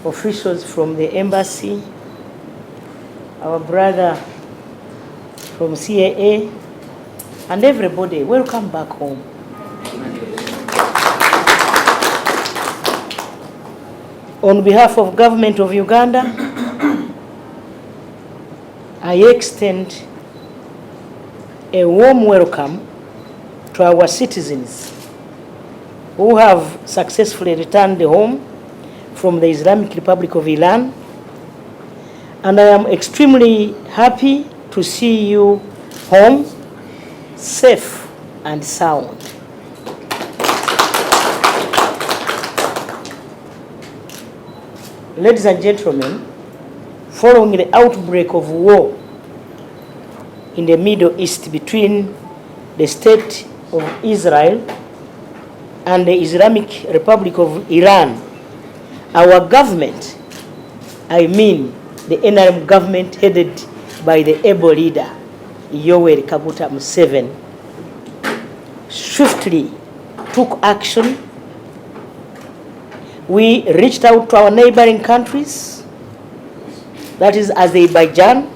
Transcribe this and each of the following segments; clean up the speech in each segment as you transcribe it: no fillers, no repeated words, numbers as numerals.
Officials from the embassy, our brother from CAA, and everybody, welcome back home. On behalf of Government of Uganda, I extend a warm welcome to our citizens who have successfully returned home from the Islamic Republic of Iran, and I am extremely happy to see you home, safe and sound. Ladies and gentlemen, following the outbreak of war in the Middle East between the State of Israel and the Islamic Republic of Iran, our government, I mean the NRM government headed by the able leader, Yoweri Kaguta Museveni, swiftly took action. We reached out to our neighboring countries, that is Azerbaijan,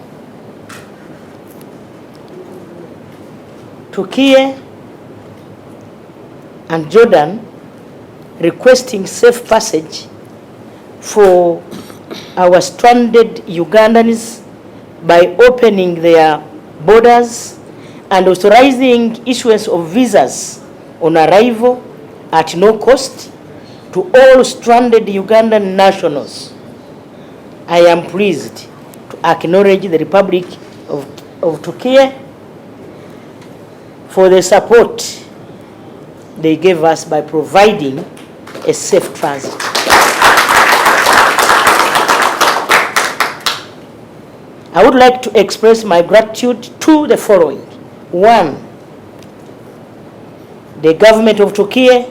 Turkey, and Jordan, requesting safe passage for our stranded Ugandans by opening their borders and authorizing issuance of visas on arrival at no cost to all stranded Ugandan nationals. I am pleased to acknowledge the Republic of Turkey for the support they gave us by providing a safe transit. I would like to express my gratitude to the following. One, the government of Turkey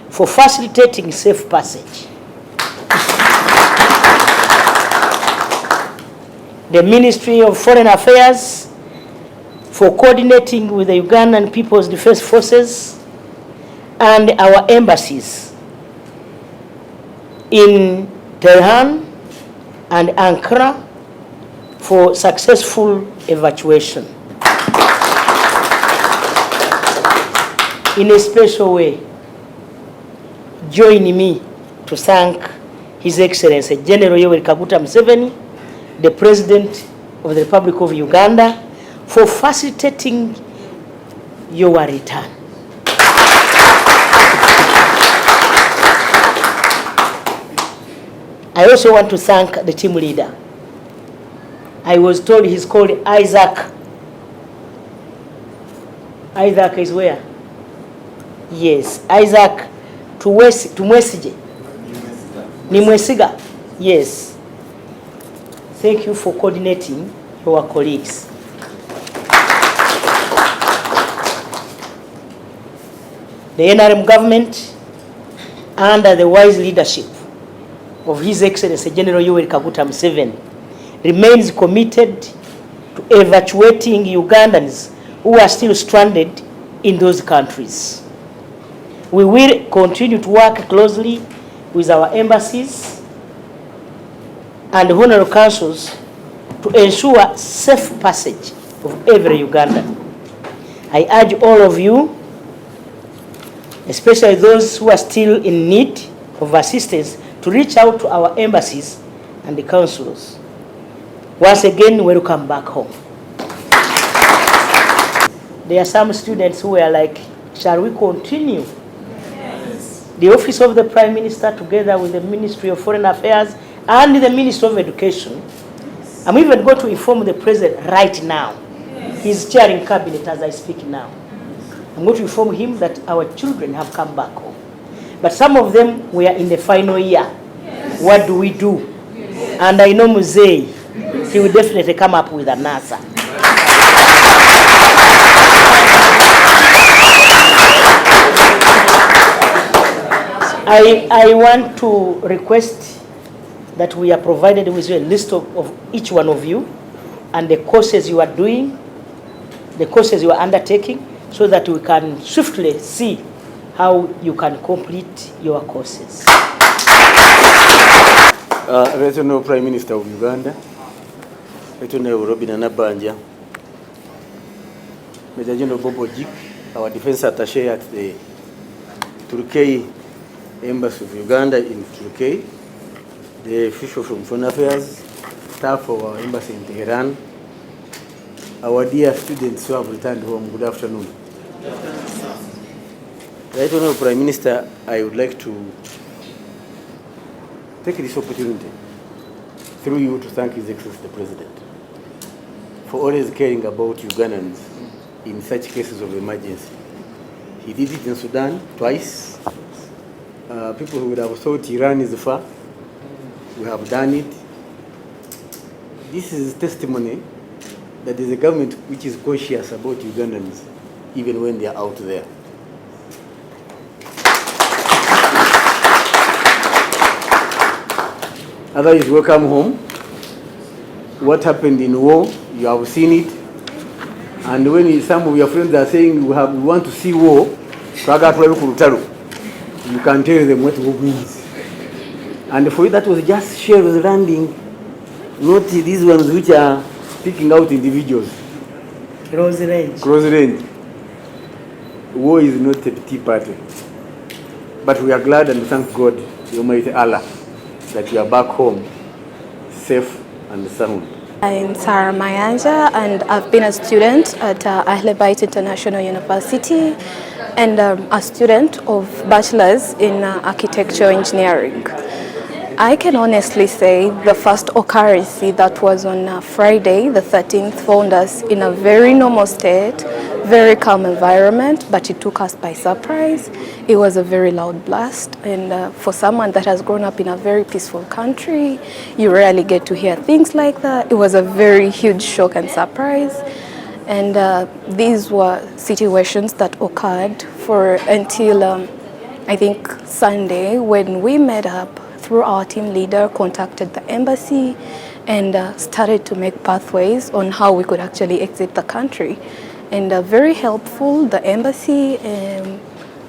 for facilitating safe passage. The Ministry of Foreign Affairs for coordinating with the Ugandan People's Defense Forces and our embassies in Tehran and Ankara for successful evacuation. In a special way, join me to thank His Excellency General Yoweri Kaguta Museveni, the President of the Republic of Uganda, for facilitating your return. I also want to thank the team leader. I was told he's called Isaac. Isaac is where? Yes, Isaac Tumwesige. Nimwesiga. Yes. Thank you for coordinating your colleagues. The NRM government, under the wise leadership of His Excellency General Yoweri Kaguta Museveni, remains committed to evacuating Ugandans who are still stranded in those countries. We will continue to work closely with our embassies and honorary councils to ensure safe passage of every Ugandan. I urge all of you, especially those who are still in need of assistance, to reach out to our embassies and the councils. Once again, welcome back home. There are some students who are like, shall we continue? Yes. The Office of the Prime Minister, together with the Ministry of Foreign Affairs and the Ministry of Education, yes. I'm even going to inform the President right now. Yes. He's chairing cabinet as I speak now. I'm going to inform him that our children have come back home. But some of them were in the final year. Yes. What do we do? Yes. And I know Muzei, he will definitely come up with an answer. I want to request that we are provided with a list of each one of you and the courses you are doing, the courses you are undertaking, so that we can swiftly see how you can complete your courses. Regional Prime Minister of Uganda, Regional Robinah Nabbanja, Major General Bobo Jik, our Defense Attaché at the Turkey Embassy of Uganda in Turkey, the official from Foreign Affairs, staff of our embassy in Tehran, our dear students who have returned home, good afternoon. Right Honorable Prime Minister, I would like to take this opportunity through you to thank His Excellency the President for always caring about Ugandans in such cases of emergency. He did it in Sudan twice. People who would have thought Iran is far, we have done it. This is testimony that there is a government which is conscious about Ugandans even when they are out there. Others, welcome home. What happened in war, you have seen it. And when some of your friends are saying we want to see war, you can tell them what war means. And for you, that was just shells landing, not these ones which are picking out individuals. Close range. Close range. War is not a petty party. But we are glad and thank God, the Almighty Allah, that you are back home, safe and sound. I'm Robinah Nabbanja, and I've been a student at Entebbe International University and a student of Bachelor's in Architecture Engineering. I can honestly say the first occurrence that was on Friday, the 13th, found us in a very normal state, very calm environment, but it took us by surprise. It was a very loud blast, and for someone that has grown up in a very peaceful country, you rarely get to hear things like that. It was a very huge shock and surprise, and these were situations that occurred for until I think Sunday, when we met up through our team leader, contacted the embassy and started to make pathways on how we could actually exit the country. And very helpful, the embassy,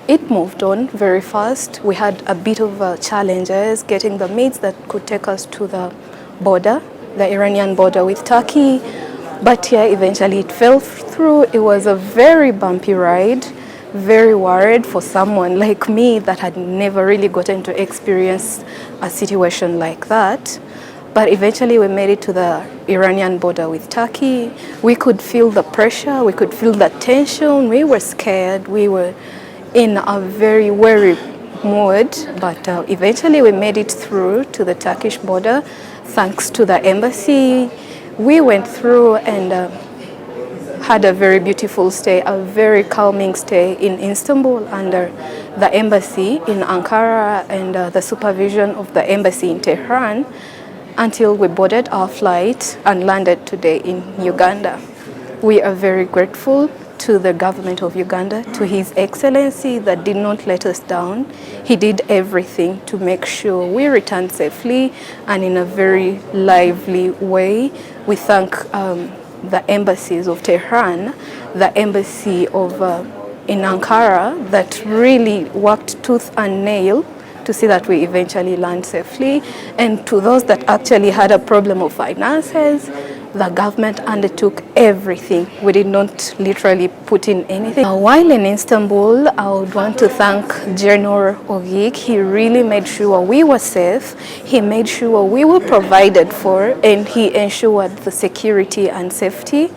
it moved on very fast. We had a bit of challenges getting the maids that could take us to the border, the Iranian border with Turkey. But yeah, eventually it fell through. It was a very bumpy ride, very worried for someone like me that had never really gotten to experience a situation like that. But eventually we made it to the Iranian border with Turkey. We could feel the pressure, we could feel the tension, we were scared, we were in a very wary mood, but eventually we made it through to the Turkish border thanks to the embassy. We went through and had a very beautiful stay, a very calming stay in Istanbul under the embassy in Ankara and the supervision of the embassy in Tehran, until we boarded our flight and landed today in Uganda. We are very grateful to the government of Uganda, to His Excellency that did not let us down. He did everything to make sure we returned safely and in a very lively way. We thank the embassies of Tehran, the embassy of in Ankara that really worked tooth and nail to see that we eventually land safely. And to those that actually had a problem of finances, the government undertook everything. We did not literally put in anything. While in Istanbul, I would want to thank General Ogik. He really made sure we were safe. He made sure we were provided for, and he ensured the security and safety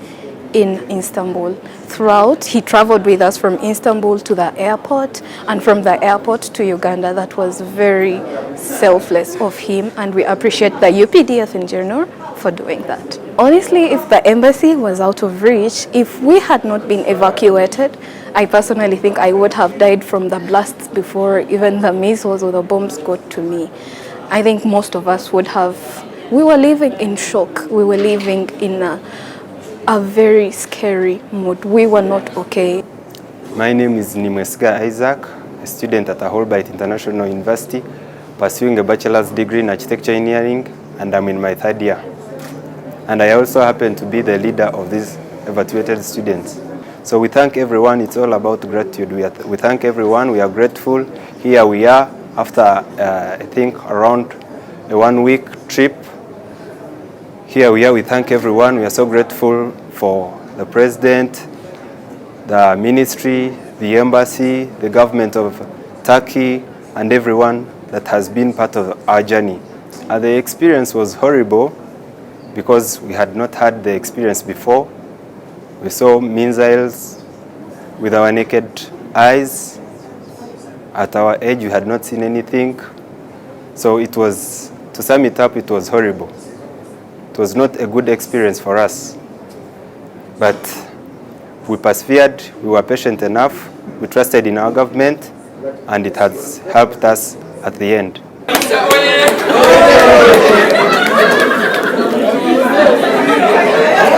in Istanbul. Throughout, he traveled with us from Istanbul to the airport and from the airport to Uganda. That was very selfless of him, and we appreciate the UPDF in general for doing that. Honestly, if the embassy was out of reach, if we had not been evacuated, I personally think I would have died from the blasts before even the missiles or the bombs got to me. I think most of us would have, we were living in shock. We were living in a very scary mood. We were not okay. My name is Nimwesiga Isaac, a student at Entebbe International University, pursuing a bachelor's degree in architecture engineering, and I'm in my third year. And I also happen to be the leader of these evacuated students. So we thank everyone. It's all about gratitude. We thank everyone. We are grateful. Here we are after, I think, around a 1-week trip. Here we are. We thank everyone. We are so grateful for the president, the ministry, the embassy, the government of Turkey, and everyone that has been part of our journey. The experience was horrible because we had not had the experience before. We saw missiles with our naked eyes. At our age, we had not seen anything. So it was, to sum it up, it was horrible. It was not a good experience for us. But we persevered, we were patient enough, we trusted in our government, and it has helped us at the end.